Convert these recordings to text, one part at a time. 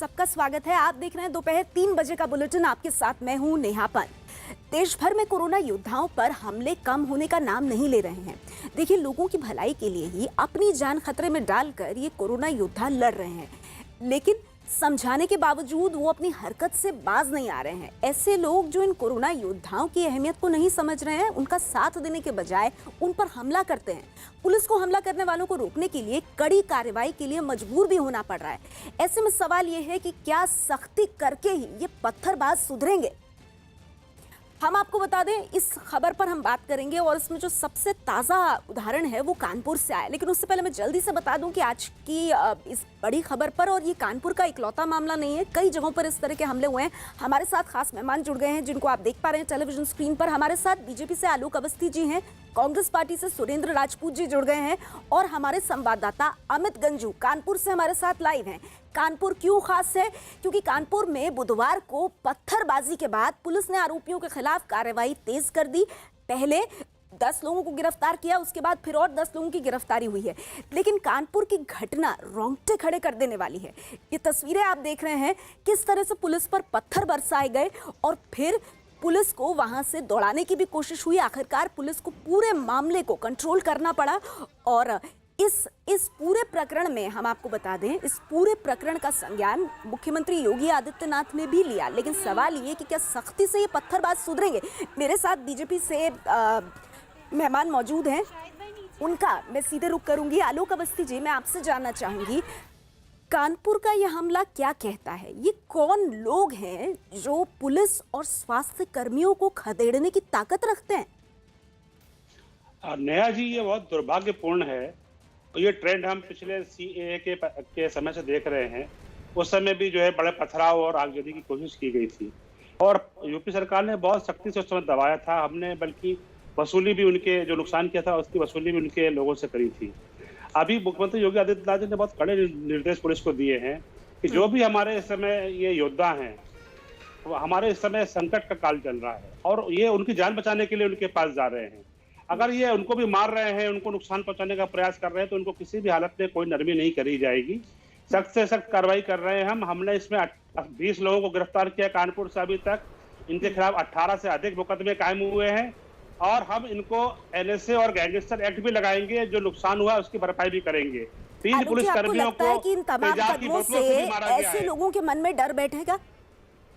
सबका स्वागत है। आप देख रहे हैं दोपहर 3 बजे का बुलेटिन। आपके साथ मैं हूं नेहा पंत। देश भर में कोरोना योद्धाओं पर हमले कम होने का नाम नहीं ले रहे हैं। देखिए, लोगों की भलाई के लिए ही अपनी जान खतरे में डालकर ये कोरोना योद्धा लड़ रहे हैं, लेकिन समझाने के बावजूद वो अपनी हरकत से बाज नहीं आ रहे हैं। ऐसे लोग जो इन कोरोना योद्धाओं की अहमियत को नहीं समझ रहे हैं, उनका साथ देने के बजाय उन पर हमला करते हैं। पुलिस को हमला करने वालों को रोकने के लिए कड़ी कार्रवाई के लिए मजबूर भी होना पड़ रहा है। ऐसे में सवाल ये है कि क्या सख्ती करके ही ये पत्थरबाज सुधरेंगे? हम आपको बता दें, इस खबर पर हम बात करेंगे और इसमें जो सबसे ताज़ा उदाहरण है वो कानपुर से आया। लेकिन उससे पहले मैं जल्दी से बता दूं कि आज की इस बड़ी खबर पर, और ये कानपुर का इकलौता मामला नहीं है, कई जगहों पर इस तरह के हमले हुए हैं। हमारे साथ खास मेहमान जुड़ गए हैं जिनको आप देख पा रहे हैं टेलीविजन स्क्रीन पर। हमारे साथ बीजेपी से आलोक अवस्थी जी हैं, कांग्रेस पार्टी से सुरेंद्र राजपूत जी जुड़ गए हैं, और हमारे संवाददाता अमित गंजू कानपुर से हमारे साथ लाइव हैं। कानपुर क्यों खास है? क्योंकि कानपुर में बुधवार को पत्थरबाजी के बाद पुलिस ने आरोपियों के खिलाफ कार्रवाई तेज कर दी। पहले 10 लोगों को गिरफ्तार किया, उसके बाद फिर और 10 लोगों की गिरफ्तारी हुई है। लेकिन कानपुर की घटना रोंगटे खड़े कर देने वाली है। ये तस्वीरें आप देख रहे हैं, किस तरह से पुलिस पर पत्थर बरसाए गए और फिर पुलिस को वहां से दौड़ाने की भी कोशिश हुई। आखिरकार पुलिस को पूरे मामले को कंट्रोल करना पड़ा। और इस पूरे प्रकरण में हम आपको बता दें, इस पूरे प्रकरण का संज्ञान मुख्यमंत्री योगी आदित्यनाथ ने भी लिया। लेकिन सवाल ये कि क्या सख्ती से ये पत्थरबाज सुधरेंगे? मेरे साथ बीजेपी से मेहमान मौजूद हैं, उनका मैं सीधे रुख करूंगी। आलोक अवस्थी जी, मैं आपसे जानना चाहूंगी, कानपुर का यह हमला क्या कहता है? ये कौन लोग हैं जो पुलिस और स्वास्थ्य कर्मियों को खदेड़ने की ताकत रखते हैं? नेहा जी, ये बहुत दुर्भाग्यपूर्ण है। ये ट्रेंड हम पिछले सीएए के समय से देख रहे हैं। उस समय भी जो है बड़े पथराव और आगजनी की कोशिश की गई थी, और यूपी सरकार ने बहुत सख्ती से उस समय दबाया था। हमने बल्कि वसूली भी, उनके जो नुकसान किया था उसकी वसूली भी उनके लोगों से करी थी। अभी मुख्यमंत्री योगी आदित्यनाथ जी ने बहुत कड़े निर्देश पुलिस को दिए हैं कि जो भी हमारे इस समय ये योद्धा हैं, वो हमारे इस समय संकट का काल चल रहा है और ये उनकी जान बचाने के लिए उनके पास जा रहे हैं। अगर ये उनको भी मार रहे हैं, उनको नुकसान पहुंचाने का प्रयास कर रहे हैं, तो उनको किसी भी हालत में कोई नरमी नहीं करी जाएगी। सख्त से सख्त कार्रवाई कर रहे हैं हम। हमने इसमें 20 लोगों को गिरफ्तार किया कानपुर से अभी तक। इनके खिलाफ 18 से अधिक मुकदमे कायम हुए हैं, और हम इनको एनएसए और गैंगस्टर एक्ट भी लगाएंगे। जो नुकसान हुआ उसकी भरपाई भी करेंगे। 3 पुलिस कर्मियों को तेजाब की बोतलों से भी मारा गया है। ऐसे लोगों के मन में डर बैठेगा?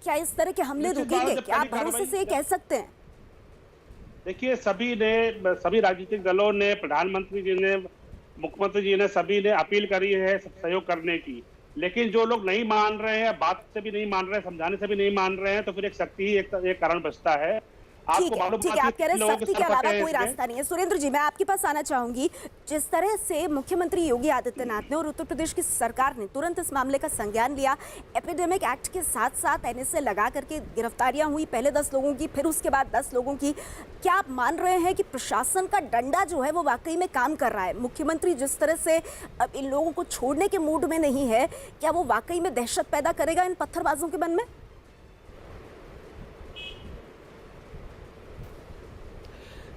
क्या इस तरह के हमले रुकेंगे? क्या आप भरोसे से कह सकते हैं? देखिए, सभी राजनीतिक दलों ने, प्रधानमंत्री जी ने, मुख्यमंत्री जी ने, सभी ने अपील करी है सहयोग करने की। लेकिन जो लोग नहीं मान रहे हैं, बात से भी नहीं मान रहे हैं, समझाने से भी नहीं मान रहे हैं, तो फिर एक सख्ती ही एक कारण बचता है। ठीक है, आप कह रहे हैं सख्ती के अलावा कोई रास्ता नहीं है। सुरेंद्र जी, मैं आपके पास आना चाहूंगी। जिस तरह से मुख्यमंत्री योगी आदित्यनाथ ने और उत्तर प्रदेश की सरकार ने तुरंत इस मामले का संज्ञान लिया, एपिडेमिक एक्ट के साथ साथ एनएसए लगा करके गिरफ्तारियां हुई, पहले 10 लोगों की, फिर उसके बाद 10 लोगों की। क्या आप मान रहे हैं कि प्रशासन का डंडा जो है वो वाकई में काम कर रहा है? मुख्यमंत्री जिस तरह से अब इन लोगों को छोड़ने के मूड में नहीं है, क्या वो वाकई में दहशत पैदा करेगा इन पत्थरबाजों के मन में?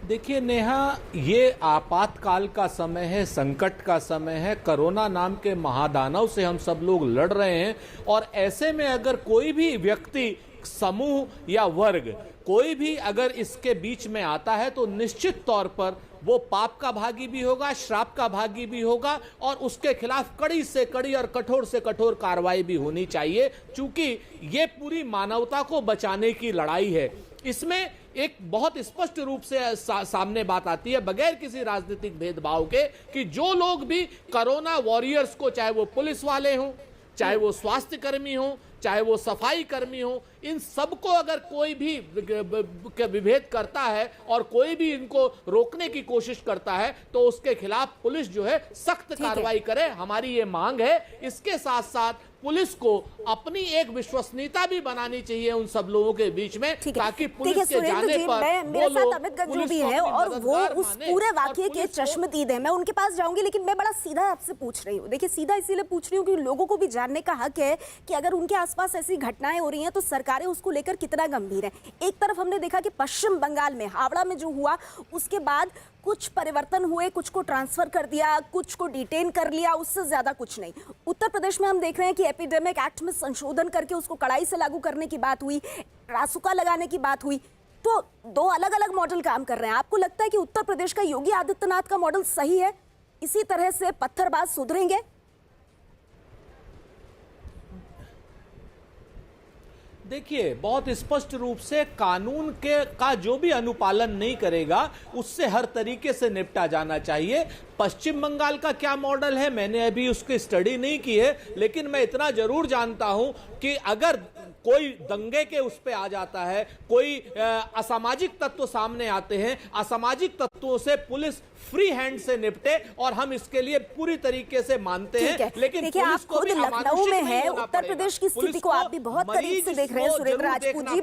देखिए नेहा, ये आपातकाल का समय है, संकट का समय है। कोरोना नाम के महादानव से हम सब लोग लड़ रहे हैं, और ऐसे में अगर कोई भी व्यक्ति, समूह या वर्ग, कोई भी अगर इसके बीच में आता है तो निश्चित तौर पर वो पाप का भागी भी होगा, श्राप का भागी भी होगा, और उसके खिलाफ कड़ी से कड़ी और कठोर से कठोर कार्रवाई भी होनी चाहिए, क्योंकि ये पूरी मानवता को बचाने की लड़ाई है। इसमें एक बहुत स्पष्ट रूप से सामने बात आती है, बगैर किसी राजनीतिक भेदभाव के, कि जो लोग भी कोरोना वॉरियर्स को, चाहे वो पुलिस वाले हों, चाहे वो स्वास्थ्य कर्मी हों, चाहे वो सफाई कर्मी हो, इन सबको अगर कोई भी विभेद करता है और कोई भी इनको रोकने की कोशिश करता है, तो उसके खिलाफ पुलिस जो है सख्त कार्रवाई करे, हमारी ये मांग है। इसके साथ साथ पुलिस को अपनी एक विश्वसनीयता भी बनानी चाहिए उन सब लोगों के बीच में, ताकि पुलिस के जाने पर मेरे साथ अमित गंजू भी है और वो उस पूरे वाकये के चश्मदीद है। मैं उनके पास जाऊंगी, लेकिन मैं बड़ा सीधा आपसे पूछ रही हूँ। देखिए, सीधा इसीलिए पूछ रही हूँ कि लोगों को भी जानने का हक है कि अगर उनके आसपास ऐसी घटनाएं हो रही हैं तो सरकारें उसको लेकर कितना गंभीर है। एक तरफ हमने देखा कि पश्चिम बंगाल में, हावड़ा में जो हुआ, उसके बाद कुछ परिवर्तन हुए, कुछ को ट्रांसफर कर दिया, कुछ को डिटेन कर लिया, उससे ज्यादा कुछ नहीं। उत्तर प्रदेश में हम देख रहे हैं कि एपिडेमिक एक्ट में संशोधन करके उसको कड़ाई से लागू करने की बात हुई, रासुका लगाने की बात हुई। तो दो अलग अलग मॉडल काम कर रहे हैं। आपको लगता है कि उत्तर प्रदेश का योगी आदित्यनाथ का मॉडल सही है? इसी तरह से पत्थरबाज सुधरेंगे? देखिए, बहुत स्पष्ट रूप से कानून के का जो भी अनुपालन नहीं करेगा उससे हर तरीके से निपटा जाना चाहिए। पश्चिम बंगाल का क्या मॉडल है मैंने अभी उसकी स्टडी नहीं की है, लेकिन मैं इतना जरूर जानता हूं कि अगर कोई दंगे के उस पे आ जाता है, कोई असामाजिक तत्व सामने आते हैं, असामाजिक तत्वों से पुलिस फ्री हैंड से निपटे, और हम इसके लिए पूरी तरीके से मानते हैं। लेकिन देखिए, आप खुद लखनऊ में हैं, उत्तर प्रदेश की स्थिति को आप भी बहुत करीब से देख रहे हैं सुरेंद्र राजपूत जी।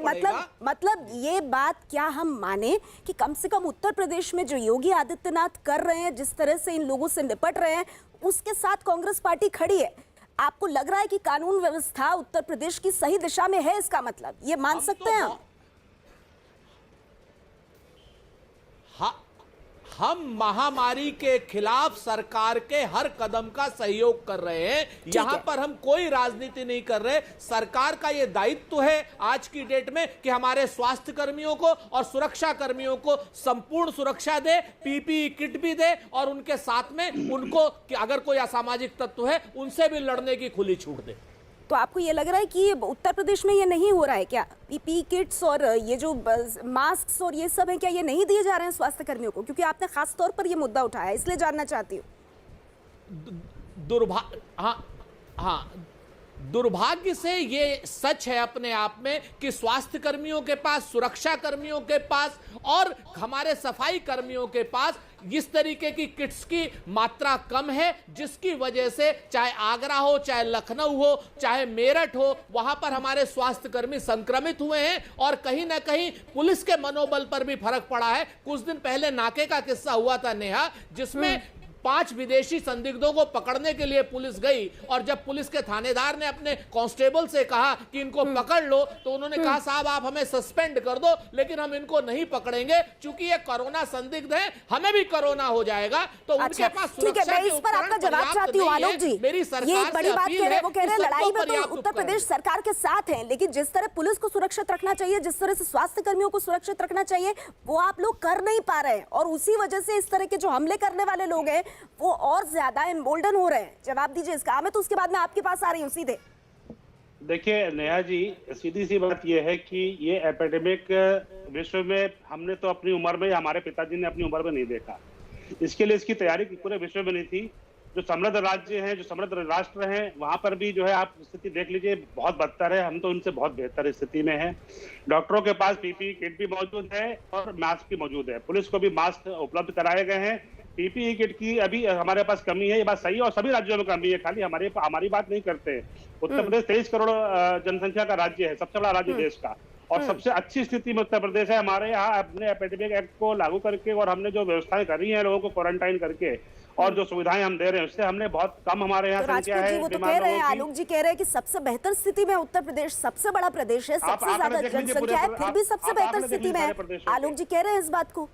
मतलब ये बात क्या हम माने कि कम से कम उत्तर प्रदेश में जो योगी आदित्यनाथ कर रहे हैं, जिस तरह से इन लोगों से निपट रहे हैं, उसके साथ कांग्रेस पार्टी खड़ी है? आपको लग रहा है कि कानून व्यवस्था उत्तर प्रदेश की सही दिशा में है? इसका मतलब ये मान सकते हैं हम महामारी के खिलाफ सरकार के हर कदम का सहयोग कर रहे हैं। यहां पर हम कोई राजनीति नहीं कर रहे। सरकार का यह दायित्व है आज की डेट में कि हमारे स्वास्थ्य कर्मियों को और सुरक्षा कर्मियों को संपूर्ण सुरक्षा दे, पीपीई किट भी दे, और उनके साथ में उनको कि अगर कोई असामाजिक तत्व है उनसे भी लड़ने की खुली छूट दे। तो आपको ये लग रहा है कि उत्तर प्रदेश में ये नहीं हो रहा है क्या? पीपीई किट्स और ये जो मास्क और ये सब है, क्या ये नहीं दिए जा रहे हैं स्वास्थ्य कर्मियों को? क्योंकि आपने खास तौर पर ये मुद्दा उठाया, इसलिए जानना चाहती हूँ। हाँ, दुर्भाग्य से ये सच है अपने आप में कि स्वास्थ्य कर्मियों के पास, सुरक्षा कर्मियों के पास और हमारे सफाई कर्मियों के पास इस तरीके की किट्स की मात्रा कम है, जिसकी वजह से चाहे आगरा हो, चाहे लखनऊ हो, चाहे मेरठ हो, वहां पर हमारे स्वास्थ्य कर्मी संक्रमित हुए हैं। और कहीं ना कहीं पुलिस के मनोबल पर भी फर्क पड़ा है। कुछ दिन पहले नाके का किस्सा हुआ था नेहा, जिसमें 5 विदेशी संदिग्धों को पकड़ने के लिए पुलिस गई, और जब पुलिस के थानेदार ने अपने कांस्टेबल से कहा कि इनको पकड़ लो, तो उन्होंने कहा साहब आप हमें सस्पेंड कर दो, लेकिन हम इनको नहीं पकड़ेंगे क्योंकि ये कोरोना संदिग्ध है, हमें भी कोरोना हो जाएगा। तो उनके पास सुरक्षा के इस पर आपका जवाब चाहती हूँ आलोक जी। मेरी सरकार ये एक बड़ी बात कह रहे हैं, वो कह रहे हैं लड़ाई में तो उत्तर उपकरण प्रदेश सरकार के साथ है, लेकिन जिस तरह पुलिस को सुरक्षित रखना चाहिए, जिस तरह से स्वास्थ्य कर्मियों को सुरक्षित रखना चाहिए, वो आप लोग कर नहीं पा रहे हैं, और उसी वजह से इस तरह के जो हमले करने वाले लोग हैं वो और ज्यादा एम्बोल्डन हो रहे हैं। जवाब दीजिए इसका। मैं तो उसके बाद में आपके पास आ रही हूँ सीधे। देखिए नेहा जी, सीधी सी बात यह है कि ये एपिडेमिक विश्व में हमने तो अपनी उम्र में, हमारे पिताजी ने अपनी उम्र में नहीं देखा। इसके लिए इसकी तैयारी पूरे विश्व में नहीं थी। जो समृद्ध राज्य हैं, जो समृद्ध राष्ट्र हैं, वहां पर भी जो है आप स्थिति देख लीजिए, बहुत बदतर है। हम तो उनसे बहुत बेहतर स्थिति में हैं। डॉक्टरों के पास पीपीई किट भी मौजूद है और मास्क भी मौजूद है। पुलिस को भी मास्क उपलब्ध कराए गए हैं। पीपीई किट की अभी हमारे पास कमी है, ये बात सही है, और सभी राज्यों में कमी है। खाली हमारी बात नहीं करते। उत्तर प्रदेश 23 करोड़ जनसंख्या का राज्य है, सबसे बड़ा राज्य देश का, और सबसे अच्छी स्थिति में उत्तर प्रदेश है। हमारे यहाँ अपने एपिडेमिक एक्ट को लागू करके और हमने जो व्यवस्थाएं करी हैं लोगों को क्वारंटाइन करके, और जो सुविधाएं हम दे रहे हैं, उससे हमने बहुत कम हमारे यहाँ संख्या है। वो तो कह रहे हैं, आलोक जी कह रहे हैं कि सबसे बेहतर स्थिति में उत्तर प्रदेश, सबसे बड़ा प्रदेश है, सबसे ज्यादा जनसंख्या है, फिर भी सबसे बेहतर स्थिति में है। आलोक जी कह रहे हैं इस बात को।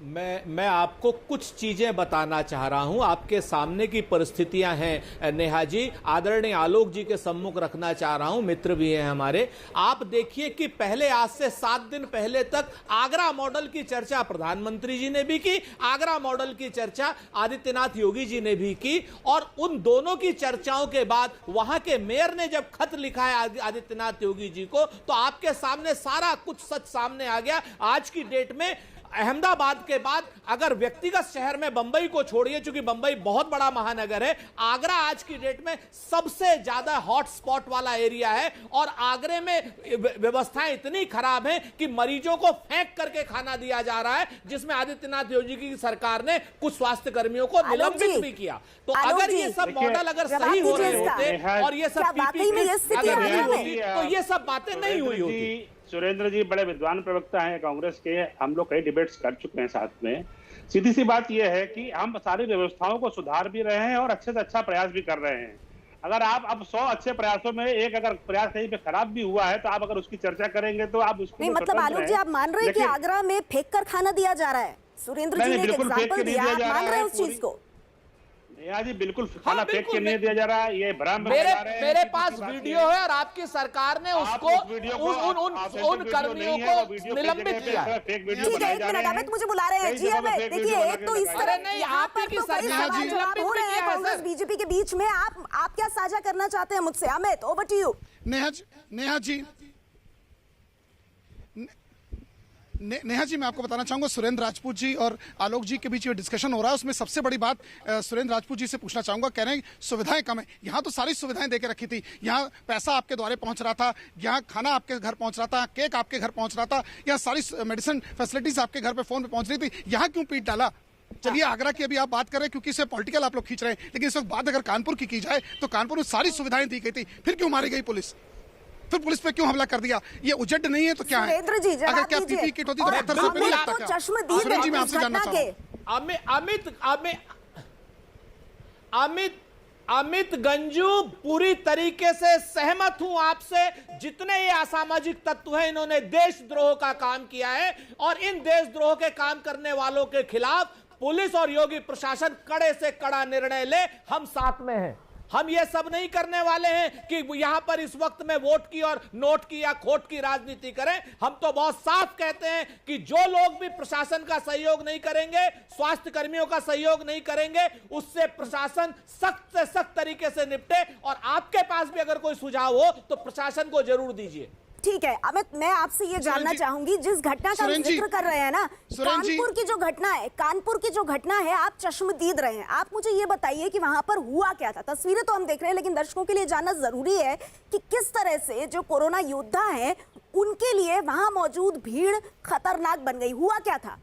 मैं आपको कुछ चीजें बताना चाह रहा हूं। आपके सामने की परिस्थितियां हैं नेहा जी, आदरणीय आलोक जी के सम्मुख रखना चाह रहा हूं, मित्र भी हैं हमारे। आप देखिए कि पहले, आज से 7 दिन पहले तक आगरा मॉडल की चर्चा प्रधानमंत्री जी ने भी की, आगरा मॉडल की चर्चा आदित्यनाथ योगी जी ने भी की, और उन दोनों की चर्चाओं के बाद वहां के मेयर ने जब खत लिखा है आदित्यनाथ योगी जी को, तो आपके सामने सारा कुछ सच सामने आ गया। आज की डेट में अहमदाबाद के बाद अगर व्यक्तिगत शहर में बंबई को छोड़िए, क्योंकि बंबई बहुत बड़ा महानगर है, आगरा आज की डेट में सबसे ज्यादा हॉट स्पॉट वाला एरिया है। और आगरे में व्यवस्थाएं इतनी खराब हैं कि मरीजों को फेंक करके खाना दिया जा रहा है, जिसमें आदित्यनाथ योगी की सरकार ने कुछ स्वास्थ्य कर्मियों को निलंबित भी किया। तो अगर ये सब मॉडल अगर सही हो रहे होते और ये सब पीपीई अगर नहीं होती, तो ये सब बातें नहीं हुई होती। सुरेंद्र जी बड़े विद्वान प्रवक्ता हैं कांग्रेस के, हम लोग कई डिबेट्स कर चुके हैं साथ में। सीधी सी बात यह है कि हम सारी व्यवस्थाओं को सुधार भी रहे हैं और अच्छे से अच्छा प्रयास भी कर रहे हैं। अगर आप अब 100 अच्छे प्रयासों में एक अगर प्रयास कहीं पे खराब भी हुआ है तो आप अगर उसकी चर्चा करेंगे तो आप उसको नहीं, मतलब आलोक जी, आप मान रहे हैं कि आगरा में फेंक कर खाना दिया जा रहा है? सुरेंद्र जी ने एक एग्जाम्पल दिया, आप मान रहे हैं उस चीज को? नेहा जी, बिल्कुल खाना फेंक के नहीं दिया जा रहा है, ये भ्रम मेरे पास वीडियो है और आपकी सरकार ने उसको उन कर्मियों को निलंबित किया है। फेक वीडियो ठीक है, एक मिनट, अमित मुझे बुला रहे हैं जी। अमित देखिए, एक तो इस तरह नहीं, यहाँ पर आपकी तो कई सरकार सवाल जी जवाब हो रहे हैं निलंबित कांग्रेस किया है, बीजेपी के बीच में। आप क्या साझा करना चाहते हैं मुझसे? Amit, over to you. Neha ji, मैं आपको बताना चाहूंगा, सुरेंद्र राजपूत जी और आलोक जी के बीच ये डिस्कशन हो रहा है, उसमें सबसे बड़ी बात सुरेंद्र राजपूत जी से पूछना चाहूंगा। कह रहे हैं सुविधाएं कम है। यहाँ तो सारी सुविधाएं देके रखी थी, यहाँ पैसा आपके द्वारे पहुंच रहा था, यहाँ खाना आपके घर पहुंच रहा था, केक आपके घर पहुंच रहा था, यहाँ सारी मेडिसिन फैसिलिटीज आपके घर पे फोन पे पहुंच रही थी। यहाँ क्यों पीट डाला? चलिए, आगरा की अभी आप बात कर रहे हैं क्योंकि इसे पॉलिटिकल आप लोग खींच रहे हैं, लेकिन इस वक्त बात अगर कानपुर की जाए तो कानपुर में सारी सुविधाएं दी गई थी, फिर क्यों मारी गई पुलिस? फिर पुलिस पे क्यों हमला कर दिया? ये उजड़ नहीं है तो क्या है? सुरेंद्र जी, जवाब अगर क्या दीजिए। पीपी किट होती तो और पत्थर से नहीं लगता तो क्या? चश्मदीद सुरेंद्र जी, मैं है आपसे इस जानना घटना चाहूंगा। अमित गंजू, पूरी तरीके से सहमत हूं आपसे। जितने ये असामाजिक तत्व हैं, इन्होंने देशद्रोह का काम किया है और इन देशद्रोह के काम करने वालों के खिलाफ पुलिस और योगी प्रशासन कड़े से कड़ा निर्णय ले। हम साथ में हैं। हम ये सब नहीं करने वाले हैं कि यहां पर इस वक्त में वोट की और नोट की या खोट की राजनीति करें। हम तो बहुत साफ कहते हैं कि जो लोग भी प्रशासन का सहयोग नहीं करेंगे, स्वास्थ्य कर्मियों का सहयोग नहीं करेंगे, उससे प्रशासन सख्त से सख्त तरीके से निपटे। और आपके पास भी अगर कोई सुझाव हो तो प्रशासन को जरूर दीजिए। ठीक है अमित, मैं आपसे ये जानना चाहूंगी, जिस घटना का हम जिक्र कर रहे हैं ना, कानपुर की जो घटना है, आप चश्मदीद रहे हैं। आप मुझे ये बताइए कि वहां पर हुआ क्या था? तस्वीरें तो हम देख रहे हैं, लेकिन दर्शकों के लिए जानना जरूरी है कि किस तरह से जो कोरोना योद्धा हैं उनके लिए वहां मौजूद भीड़ खतरनाक बन गई। हुआ क्या था?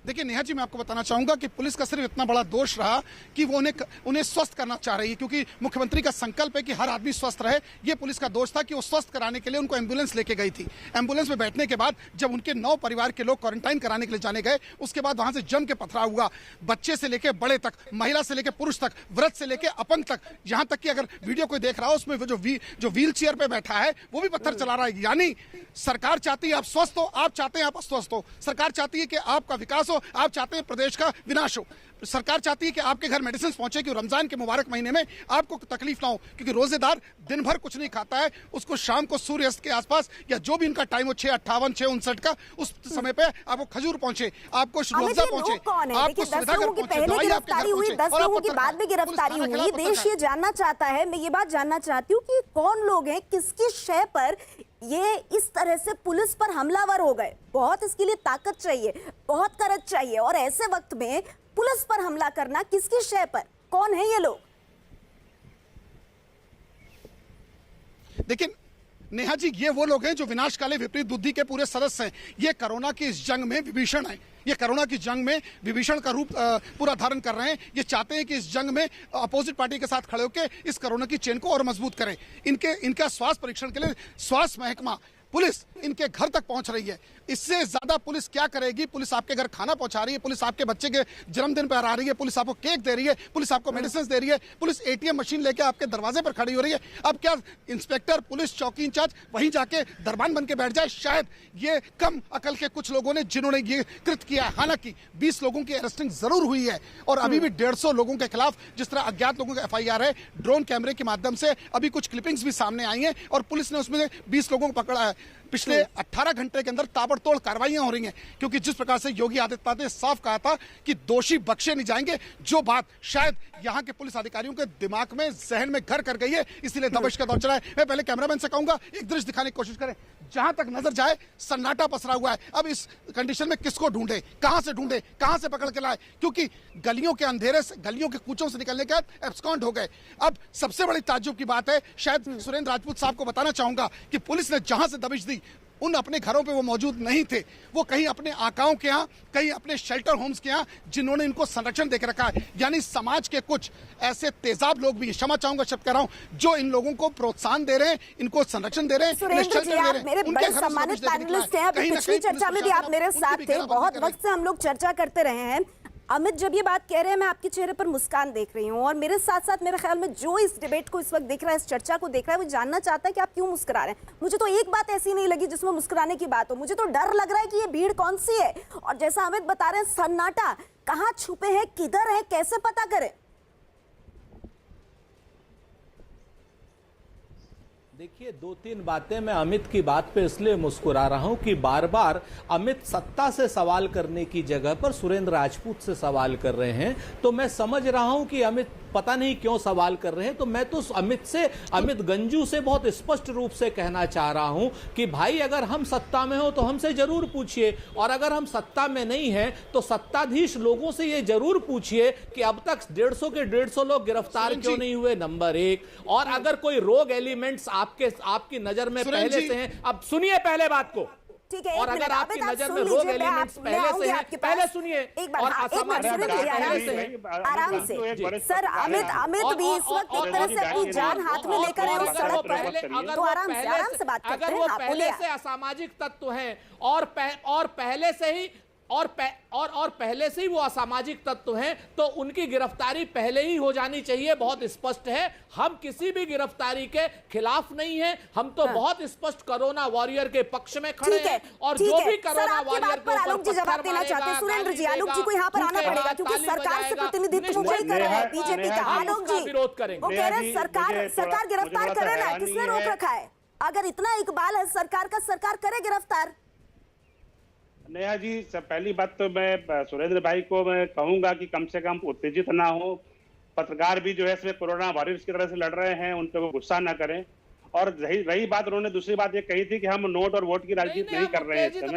देखिए नेहा जी, मैं आपको बताना चाहूंगा कि पुलिस का सिर्फ इतना बड़ा दोष रहा कि वो उन्हें स्वस्थ करना चाह रही है, क्योंकि मुख्यमंत्री का संकल्प है कि हर आदमी स्वस्थ रहे। ये पुलिस का दोष था कि वो स्वस्थ कराने के लिए उनको एम्बुलेंस लेके गई थी। एम्बुलेंस में बैठने के बाद जब उनके 9 परिवार के लोग क्वारंटाइन कराने के लिए जाने गए, उसके बाद वहां से जम के पथराव हुआ। बच्चे से लेकर बड़े तक, महिला से लेकर पुरुष तक, वृद्ध से लेकर अपंग तक, यहां तक कि अगर वीडियो कोई देख रहा हो उसमें जो व्हील चेयर पे बैठा है वो भी पत्थर चला रहा है। यानी सरकार चाहती है आप स्वस्थ हो, आप चाहते हैं आप अस्वस्थ हो। सरकार चाहती है कि आपका विकास हो, आप चाहते हैं प्रदेश का विनाश हो। सरकार चाहती है कि आपके घर मेडिसिन पहुंचे, कि रमजान के मुबारक महीने में आपको तकलीफ ना हो, क्योंकि रोजेदार दिन भर कुछ नहीं खाता है, उसको शाम को सूर्यास्त के आसपास या जो भी उनका टाइम हो 6:58, 6:59 का, उस समय पे आपको खजूर पहुंचे, आपको रुअफ़ज़ा पहुंचे, आपको सुविधा घर पहुंचे, पहले गिरफ्तारी हुई, 10 लोगों की बाद में गिरफ्तारी हुई। देश ये जानना चाहता है, मैं ये बात जानना चाहती हूँ कि कौन लोग हैं, किसकी शय पर ये इस तरह से पुलिस पर हमलावर हो गए। बहुत इसके लिए ताकत चाहिए, बहुत करज चाहिए, और ऐसे वक्त में पुलिस पर हमला करना किसकी शय पर? कौन है ये लोग? लेकिन नेहा जी, ये वो लोग हैं जो विनाशकाले विपरीत बुद्धि के पूरे सदस्य हैं। ये कोरोना की इस जंग में विभीषण है। ये कोरोना की जंग में विभीषण का रूप पूरा धारण कर रहे हैं। ये चाहते हैं कि इस जंग में अपोजिट पार्टी के साथ खड़े होकर इस कोरोना की चेन को और मजबूत करें। इनका स्वास्थ्य परीक्षण के लिए स्वास्थ्य महकमा, पुलिस इनके घर तक पहुंच रही है। इससे ज्यादा पुलिस क्या करेगी? पुलिस आपके घर खाना पहुंचा रही है, पुलिस आपके बच्चे के जन्मदिन पर आ रही है, पुलिस आपको केक दे रही है, पुलिस आपको मेडिसिन दे रही है, पुलिस एटीएम मशीन लेके आपके दरवाजे पर खड़ी हो रही है। अब क्या इंस्पेक्टर, पुलिस चौकी इंचार्ज वहीं जाके दरबान बन के बैठ जाए? शायद ये कम अकल के कुछ लोगों ने जिन्होंने ये कृत किया है। हालांकि 20 लोगों की अरेस्टिंग जरूर हुई है और अभी भी 150 लोगों के खिलाफ जिस तरह अज्ञात लोगों का FIR है, ड्रोन कैमरे के माध्यम से अभी कुछ क्लिपिंग्स भी सामने आई हैं और पुलिस ने उसमें 20 लोगों को पकड़ा है। पिछले 18 घंटे के अंदर ताबड़तोड़ कार्रवाइयां हो रही हैं, क्योंकि जिस प्रकार से योगी आदित्यनाथ ने साफ कहा था कि दोषी बख्शे नहीं जाएंगे, जो बात शायद यहां के पुलिस अधिकारियों के दिमाग में, जहन में घर कर गई है, इसीलिए दबिश का दौर चला है। मैं पहले कैमरामैन से कहूंगा एक दृश्य दिखाने की कोशिश करें। जहां तक नजर जाए सन्नाटा पसरा हुआ है। अब इस कंडीशन में किसको ढूंढे, कहां से ढूंढे, कहां से पकड़ के लाए? क्योंकि गलियों के अंधेरे से, गलियों के कूचों से निकलने के बाद एब्सकॉन्ड हो गए। अब सबसे बड़ी ताज्जुब की बात है, शायद सुरेंद्र राजपूत साहब को बताना चाहूंगा कि पुलिस ने जहां से दबिश दी, उन अपने घरों पे वो मौजूद नहीं थे। वो कहीं अपने आकाओं के यहाँ, कहीं अपने शेल्टर होम्स के यहाँ, जिन्होंने इनको संरक्षण देकर रखा है। यानी समाज के कुछ ऐसे तेजाब लोग भी, क्षमा चाहूंगा शब्द कह रहा हूं, जो इन लोगों को प्रोत्साहन दे रहे हैं, इनको संरक्षण दे रहे हैं, सुरेंद्र जी, आप मेरे बड़े सम्मानित पैनलिस्ट हैं। अभी पिछली चर्चा में भी आप मेरे साथ थे, बहुत वक्त से हम लोग चर्चा करते रहे हैं। अमित जब ये बात कह रहे हैं मैं आपके चेहरे पर मुस्कान देख रही हूँ और मेरे साथ साथ मेरे ख्याल में जो इस डिबेट को इस वक्त देख रहा है, इस चर्चा को देख रहा है, वो जानना चाहता है कि आप क्यों मुस्कुरा रहे हैं। मुझे तो एक बात ऐसी नहीं लगी जिसमें मुस्कुराने की बात हो। मुझे तो डर लग रहा है कि ये भीड़ कौन सी है, और जैसा अमित बता रहे हैं सन्नाटा, कहाँ छुपे हैं, किधर है, कैसे पता करें। देखिए, दो तीन बातें मैं अमित की बात पे इसलिए मुस्कुरा रहा हूं कि बार बार अमित सत्ता से सवाल करने की जगह पर सुरेंद्र राजपूत से सवाल कर रहे हैं। तो मैं समझ रहा हूं कि अमित पता नहीं क्यों सवाल कर रहे हैं। तो मैं तो अमित गंजू से बहुत स्पष्ट रूप से कहना चाह रहा हूं कि भाई, अगर हम सत्ता में हो तो हमसे जरूर पूछिए, और अगर हम सत्ता में नहीं हैं तो सत्ताधीश लोगों से ये जरूर पूछिए कि अब तक 150 के 150 लोग गिरफ्तार क्यों नहीं हुए, नंबर एक। और अगर कोई रोग एलिमेंट्स आपकी नजर में पहले से हैं, अब सुनिए पहले बात को, ठीक है, और अगर आपकी नजर में रोग एलिमेंट्स पहले से हैं, पहले सुनिए। और आराम से सर, अमित भी इस वक्त एक तरह से अपनी जान हाथ में लेकर है उस सड़क पर, तो आराम से बात करते हैं। अगर वो पहले से असामाजिक तत्व हैं और पहले से ही और पहले से ही वो असामाजिक तत्व हैं, तो उनकी गिरफ्तारी पहले ही हो जानी चाहिए। बहुत स्पष्ट है, हम किसी भी गिरफ्तारी के खिलाफ नहीं हैं। हम तो बहुत स्पष्ट कोरोना वॉरियर के पक्ष में खड़े हैं, और जो भी कोरोना वॉरियर के आलोक जी जवाब देना चाहते हैं। सुरेंद्र जी, आलोक जी को यहाँ पर आना पड़ेगा क्योंकि सरकार से प्रतिनिधित्व वही कर रहा है, बीजेपी का। आलोक जी विरोध करेंगे, वो कह रहे हैं सरकार गिरफ्तार कर रहा है, किसने रोक रखा है? अगर इतना इकबाल है सरकार का, सरकार करे गिरफ्तार। नेहा जी, पहली बात तो मैं सुरेंद्र भाई को मैं कहूंगा कि कम से कम उत्तेजित ना हो। पत्रकार भी जो है इसमें कोरोना वायरस की तरह से लड़ रहे हैं, उन पर गुस्सा ना करें। और रही बात, उन्होंने दूसरी बात ये कही थी कि हम नोट और वोट की राजनीति नहीं कर रहे हैं। मुझे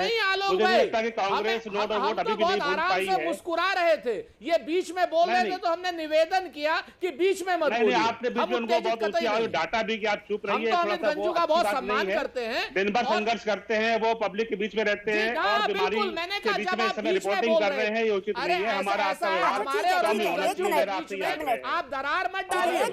नहीं लगता कि कांग्रेस नोट और वोट अभी भी नहीं बोल पाई है। मुस्कुरा रहे थे, ये बीच में बोल रहे थे तो हमने निवेदन किया कि बीच में मत बोलिए। आपने बीच में उनको बहुत ऊंची डाटा भी कि आप चुप रहिए, गंजू का बहुत सम्मान करते हैं, दिन भर संघर्ष करते हैं, वो पब्लिक के बीच में रहते हैं और बीमारी के बीच में समय रिपोर्टिंग कर रहे हैं, ये उचित नहीं है। हमारा आप दरार मत डालिए,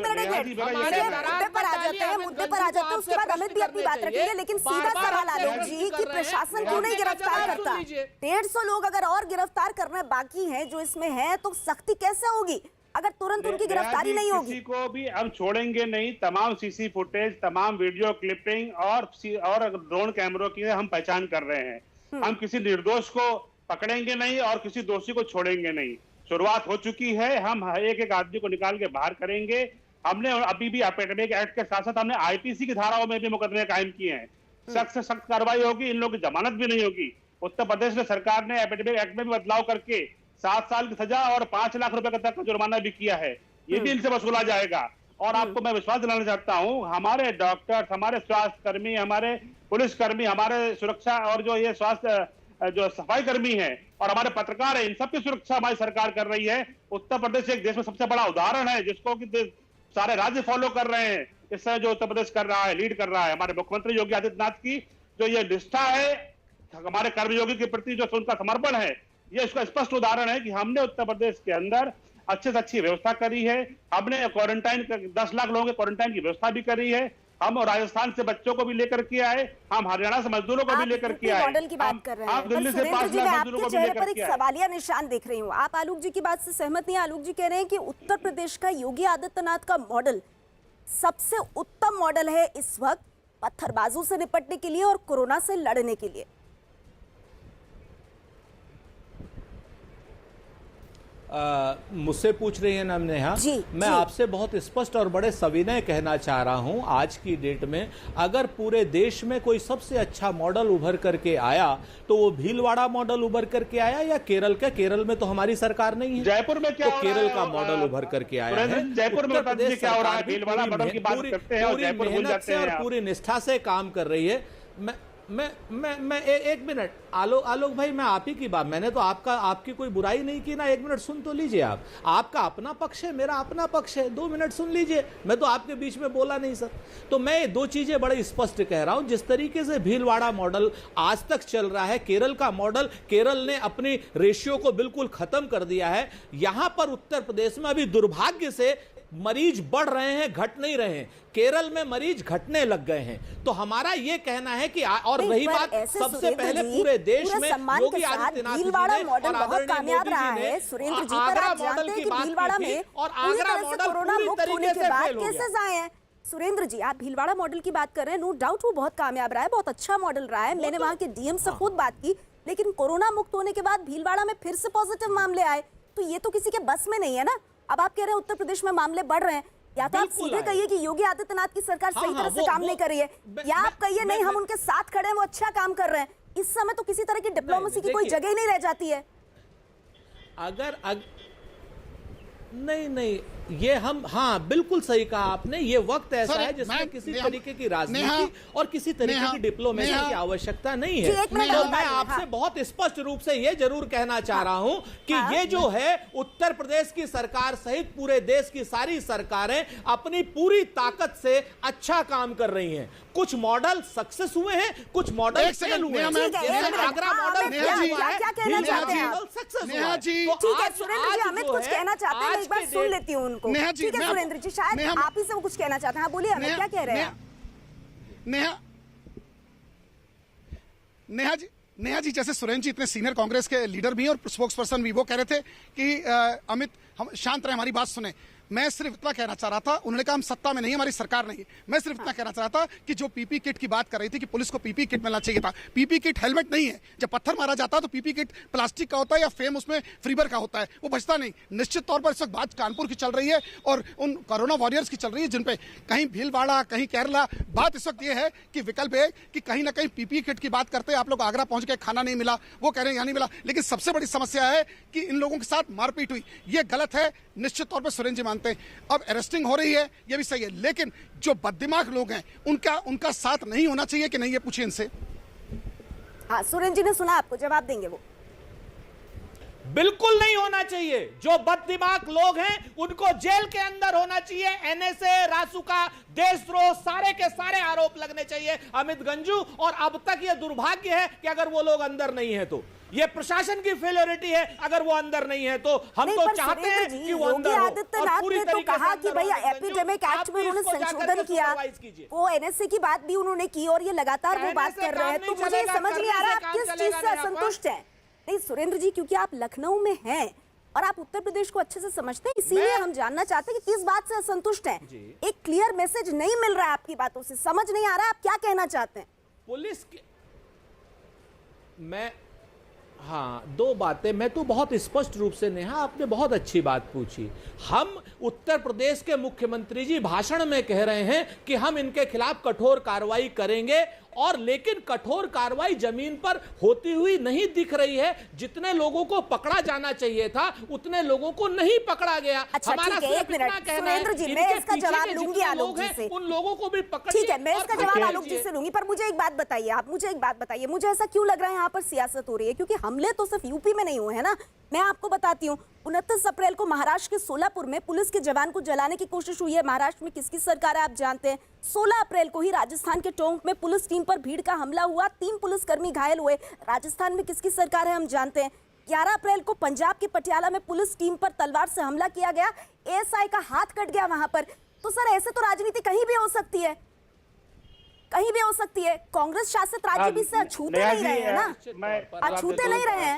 मुद्दे पर आ जाते हैं, उसके बाद अमित भी अपनी बात रखेंगे। लेकिन सीधा सवाल आलोक जी कि प्रशासन क्यों नहीं गिरफ्तार करता? 150 लोग अगर और गिरफ्तार करने बाकी हैं जो इसमें हैं, तो सख्ती कैसे होगी अगर तुरंत उनकी गिरफ्तारी नहीं होगी? किसी को भी हम छोड़ेंगे नहीं। तमाम सीसी फुटेज, तमाम वीडियो क्लिपिंग और ड्रोन कैमरों की हम पहचान कर रहे हैं। हम किसी निर्दोष को पकड़ेंगे नहीं और किसी दोषी को छोड़ेंगे नहीं। शुरुआत हो चुकी है, हम एक एक आदमी को निकाल के बाहर करेंगे। हमने अभी भी एपिडेमिक एक्ट के साथ साथ हमने आईपीसी की धाराओं में भी मुकदमे कायम किए हैं। सख्त से सख्त कार्रवाई होगी, इन लोगों की जमानत भी नहीं होगी। उत्तर प्रदेश में सरकार ने एपिडेमिक एक्ट में भी बदलाव करके 7 साल की सजा और 5 लाख रुपए तक का जुर्माना भी किया है। ये भी इनसे वसूला जाएगा। और आपको मैं विश्वास दिलाना चाहता हूँ, हमारे डॉक्टर्स, हमारे स्वास्थ्य कर्मी, हमारे पुलिसकर्मी, हमारे सुरक्षा और जो ये स्वास्थ्य जो सफाई कर्मी है और हमारे पत्रकार है, इन सबकी सुरक्षा हमारी सरकार कर रही है। उत्तर प्रदेश एक देश में सबसे बड़ा उदाहरण है जिसको कि सारे राज्य फॉलो कर रहे हैं। इस तरह जो उत्तर प्रदेश कर रहा है, लीड कर रहा है, हमारे मुख्यमंत्री योगी आदित्यनाथ की जो ये निष्ठा है हमारे कर्मयोगी के प्रति, जो उनका समर्पण है, ये इसका स्पष्ट उदाहरण है कि हमने उत्तर प्रदेश के अंदर अच्छे से अच्छी व्यवस्था करी है। हमने क्वारंटाइन 10 लाख लोगों के क्वारंटाइन की व्यवस्था भी करी है। हम राजस्थान से बच्चों को भी लेकर के आए, हम हरियाणा से मजदूरों को भी लेकर के आए, मॉडल की बात कर रहे हैं। आप दिल्ली से 5 लाख मजदूरों को भी चेहरे लेकर पर एक के आए। सवालिया निशान देख रही हूँ। आप आलोक जी की बात से सहमत नहीं? आलोक जी कह रहे हैं कि उत्तर प्रदेश का योगी आदित्यनाथ का मॉडल सबसे उत्तम मॉडल है इस वक्त पत्थरबाजों से निपटने के लिए और कोरोना से लड़ने के लिए। मुझसे पूछ रही है ना नेहा, मैं आपसे बहुत स्पष्ट और बड़े सविनय कहना चाह रहा हूं, आज की डेट में अगर पूरे देश में कोई सबसे अच्छा मॉडल उभर करके आया तो वो भीलवाड़ा मॉडल उभर करके आया या केरल में तो हमारी सरकार नहीं है। जयपुर में क्या तो केरल का मॉडल उभर करके आया है। जयपुर में क्या हो रहा है? भीलवाड़ा मॉडल की बात करते हैं और जयपुर भूल जाते हैं। और पूरी निष्ठा से काम कर रही है। मैं एक मिनट, आलोक भाई, मैं आप ही की बात, मैंने तो आपकी कोई बुराई नहीं की ना। 1 मिनट सुन तो लीजिए। आपका अपना पक्ष है, मेरा अपना पक्ष है, 2 मिनट सुन लीजिए। मैं तो आपके बीच में बोला नहीं सर। तो मैं ये 2 चीजें बड़े स्पष्ट कह रहा हूं। जिस तरीके से भीलवाड़ा मॉडल आज तक चल रहा है, केरल का मॉडल, केरल ने अपनी रेशियो को बिल्कुल खत्म कर दिया है। यहां पर उत्तर प्रदेश में अभी दुर्भाग्य से मरीज बढ़ रहे हैं, घट नहीं रहे हैं। केरल में मरीज घटने लग गए हैं। तो हमारा ये कहना है कि और रही बात, सबसे पहले पूरे देश में योगी आदित्यनाथ जी ने और आदरणीय मोदी जी ने आगरा मॉडल की बात की थी और आगरा मॉडल पूरी तरीके से फेल हो गया। सुरेंद्र जी, आप भीलवाड़ा मॉडल की बात कर रहे हैं, नो डाउट वो बहुत कामयाब रहा है, बहुत अच्छा मॉडल रहा है। मैंने वहां के डीएम से खुद बात की, लेकिन कोरोना मुक्त होने के बाद भीलवाड़ा में फिर से पॉजिटिव मामले आए, तो ये तो किसी के बस में नहीं है ना। अब आप कह रहे हैं उत्तर प्रदेश में मामले बढ़ रहे हैं, या तो आप सीधे कहिए कि योगी आदित्यनाथ की सरकार सही तरह से काम नहीं कर रही है, या आप कहिए नहीं हम उनके साथ खड़े हैं, वो अच्छा काम कर रहे हैं। इस समय तो किसी तरह की डिप्लोमेसी की कोई जगह ही नहीं रह जाती है। नहीं, ये हम, हाँ बिल्कुल सही कहा आपने, ये वक्त ऐसा है जिसमें किसी तरीके की राजनीति और किसी तरीके की डिप्लोमेसी की आवश्यकता नहीं है। तो मैं आपसे बहुत स्पष्ट रूप से ये जरूर कहना चाह रहा हूं कि ये जो है उत्तर प्रदेश की सरकार सहित पूरे देश की सारी सरकारें अपनी पूरी ताकत से अच्छा काम कर रही हैं। कुछ मॉडल सक्सेस हुए हैं, कुछ मॉडल फेल हुए हैं। आगरा मॉडल सक्सेस हुआ है। ठीक है सुरेंद्र जी, अमित कुछ कहना चाहते हैं, एक बार सुन लेती हूँ उनको। ठीक है सुरेंद्र जी, शायद आप ही से वो कुछ कहना चाहते हैं। बोलिए अमित, क्या कह रहे हैं? नेहा जी, जैसे सुरेंद्र जी इतने सीनियर कांग्रेस के लीडर भी हैं और स्पोक्स पर्सन भी, वो कह रहे थे कि अमित हम शांत रहे, हमारी बात सुने। मैं सिर्फ इतना कहना चाह रहा था, उन्होंने कहा हम सत्ता में नहीं, हमारी सरकार नहीं है। मैं सिर्फ इतना कहना चाह रहा था कि जो पीपी किट की बात कर रही थी कि पुलिस को पीपी किट मिलना चाहिए था, पीपी किट हेलमेट नहीं है। जब पत्थर मारा जाता है तो पीपी किट प्लास्टिक का होता है या फेम उसमें फाइबर का होता है, वो बचता नहीं। निश्चित तौर पर इस वक्त बात कानपुर की चल रही है और उन कोरोना वॉरियर्स की चल रही है, जिन पे कहीं भीलवाड़ा कहीं केरला। बात इस वक्त ये है कि विकल्प है कि कहीं ना कहीं पीपी किट की बात करते हैं, आप लोग आगरा पहुंच के खाना नहीं मिला, वो कह रहे हैं यहाँ नहीं मिला। लेकिन सबसे बड़ी समस्या है कि इन लोगों के साथ मारपीट हुई, ये गलत है, निश्चित तौर पर सुरेंद्र जी मानते हैं। अब अरेस्टिंग हो रही है, ये भी सही है, लेकिन जो बददिमाग लोग हैं उनका साथ नहीं होना चाहिए कि नहीं, ये पूछिए इनसे। हाँ सुरेंद्र जी ने सुना, आपको जवाब देंगे वो। बिल्कुल नहीं होना चाहिए। जो बददिमाग लोग हैं उनको जेल के अंदर होना चाहिए। एनएसए, रासुका, देशद्रोह, सारे के सारे आरोप लगने चाहिए अमित गंजू। और अब तक ये दुर्भाग्य है कि अगर वो लोग अंदर नहीं है तो ये प्रशासन की फेलियरिटी है, अगर वो अंदर नहीं है तो हम तो चाहते हैं कि वो अंदर हो। आदित्यनाथ ने तो कहा कि भाई एपिडेमिक एक्ट में उन्होंने संशोधन किया, वो एनएसए की बात भी उन्होंने की और ये लगातार वो बात कर रहे हैं। तो मुझे समझ नहीं आ रहा आप किस चीज से असंतुष्ट हैं। नहीं सुरेंद्र जी, क्योंकि आप लखनऊ में हैं और आप उत्तर प्रदेश को अच्छे से समझते हैं, इसीलिए हम जानना चाहते हैं कि किस बात से असंतुष्ट हैं। एक क्लियर मैसेज नहीं मिल रहा है आपकी बातों से, समझ नहीं आ रहा आप क्या कहना चाहते हैं। पुलिस की हाँ, दो बातें मैं तो बहुत स्पष्ट रूप से, नेहा आपने बहुत अच्छी बात पूछी। हम उत्तर प्रदेश के मुख्यमंत्री जी भाषण में कह रहे हैं कि हम इनके खिलाफ कठोर कार्रवाई करेंगे, और लेकिन कठोर कार्रवाई जमीन पर होती हुई नहीं दिख रही है। जितने लोगों को पकड़ा जाना चाहिए था उतने लोगों को नहीं पकड़ा गया। अच्छा, हमारा सिर्फ इतना कहना है, मैं इसका जवाब लूंगी आलोक जी से, उन लोगों को भी पकड़िए। ठीक है, मैं इसका जवाब आलोक जी से लूंगी, पर मुझे एक बात बताइए, आप मुझे एक बात बताइए, मुझे ऐसा क्यों लग रहा है यहाँ पर सियासत हो रही है? क्योंकि हमले तो सिर्फ यूपी में नहीं हुए हैं ना। मैं आपको बताती हूँ, 29 अप्रैल को महाराष्ट्र के सोलापुर में पुलिस के जवान को जलाने की कोशिश हुई है। महाराष्ट्र में किसकी सरकार है आप जानते हैं। 16 अप्रैल को ही राजस्थान के टोंक में पुलिस टीम पर भीड़ का हमला हुआ, 3 पुलिसकर्मी घायल हुए। राजस्थान में किसकी सरकार है हम जानते हैं। 11 अप्रैल को पंजाब के पटियाला में पुलिस टीम पर तलवार से हमला किया गया, एएसआई का हाथ कट गया वहां पर। तो सर ऐसे तो राजनीति कहीं भी हो सकती है, कहीं भी हो सकती है। कांग्रेस शासित राज्य भी से अछूते नहीं रहे हैं ना, अछूते नहीं रहे हैं।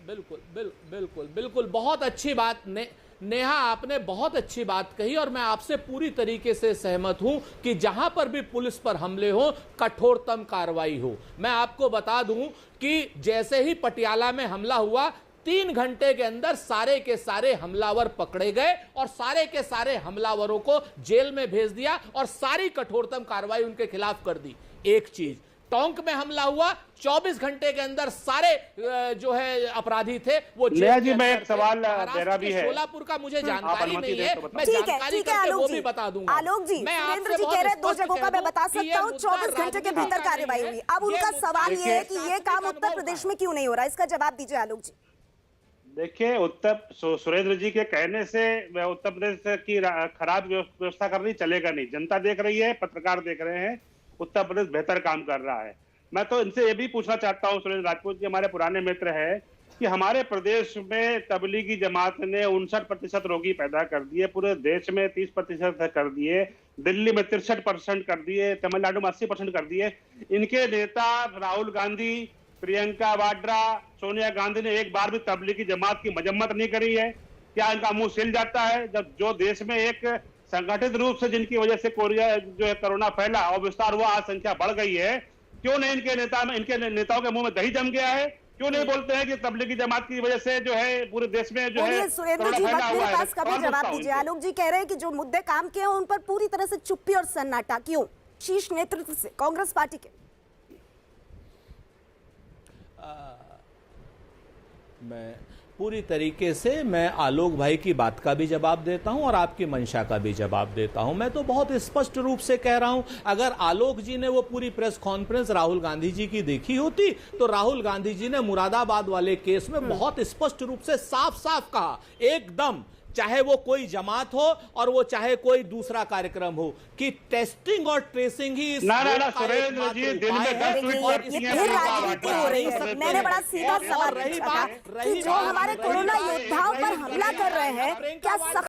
बिल्कुल बहुत अच्छी बात नेहा, आपने बहुत अच्छी बात कही और मैं आपसे पूरी तरीके से सहमत हूं कि जहां पर भी पुलिस पर हमले हो कठोरतम कार्रवाई हो। मैं आपको बता दूं कि जैसे ही पटियाला में हमला हुआ 3 घंटे के अंदर सारे के सारे हमलावर पकड़े गए और सारे के सारे हमलावरों को जेल में भेज दिया और सारी कठोरतम कार्रवाई उनके खिलाफ कर दी। एक चीज, टोंक में हमला हुआ, 24 घंटे के अंदर सारे जो है अपराधी थे वो जेल जी। मैं एक सवाल मेरा भी है, सोलापुर का मुझे जानकारी नहीं है, मैं ठीक जानकारी है करके वो भी बता दूंगा। आलोक जी, सुरेंद्र जी कह रहे हैं 2 जगहों का मैं बता सकता हूँ, 24 घंटे के भीतर कार्रवाई हुई। अब उनका सवाल ये है कि ये काम उत्तर प्रदेश में क्यों नहीं हो रहा, इसका जवाब दीजिए आलोक जी। देखिए, सुरेंद्र जी के कहने से उत्तर प्रदेश की खराब व्यवस्था करनी चलेगा नहीं। जनता देख रही है, पत्रकार देख रहे हैं, उत्तर प्रदेश बेहतर काम कर रहा है। मैं तो इनसे ये भी पूछना चाहता हूँ, सुरेंद्र राजपूत जी हमारे पुराने मित्र हैं, कि हमारे प्रदेश में तबलीगी जमात ने 59% रोगी पैदा कर दिए, पूरे देश में 30% कर दिए, दिल्ली में 63% कर दिए, तमिलनाडु में 80% कर दिए। इनके नेता राहुल गांधी, प्रियंका वाड्रा, सोनिया गांधी ने एक बार भी तबलीगी जमात की मजम्मत नहीं करी है। क्या इनका मुंह सिल जाता है जब जो देश में एक संगठित रूप से जिनकी वजह से जो है कोरोना फैला और विस्तार हुआ, आज संख्या बढ़ गई है, क्यों नहीं इनके नेताओं के मुंह में दही जम गया है? क्यों नहीं बोलते हैं कि तबलीगी जमात की वजह से जो है पूरे देश में जो है सुरेंद्र जी, कोरोना फैला हुआ मेरे है? पास कभी जवाब दीजिए। आलोक जी कह रहे हैं कि जो मुद्दे काम के हैं उन पर पूरी तरह से चुप्पी और सन्नाटा क्यों शीर्ष नेतृत्व से, कांग्रेस पार्टी के? मैं पूरी तरीके से मैं आलोक भाई की बात का भी जवाब देता हूं और आपकी मंशा का भी जवाब देता हूं। मैं तो बहुत स्पष्ट रूप से कह रहा हूं, अगर आलोक जी ने वो पूरी प्रेस कॉन्फ्रेंस राहुल गांधी जी की देखी होती तो राहुल गांधी जी ने मुरादाबाद वाले केस में बहुत स्पष्ट रूप से साफ साफ कहा, एकदम, चाहे वो कोई जमात हो और वो चाहे कोई दूसरा कार्यक्रम हो, कि टेस्टिंग और ट्रेसिंग ही इस सुरेंद्र जी, दिन में 10 ट्वीट करती हैं। ये राजनीति हो रही है। मैंने बड़ा सीधा सवाल पूछा था कि जो हमारे कोरोना योद्धाओं पर हमला कर रहे हैं, क्या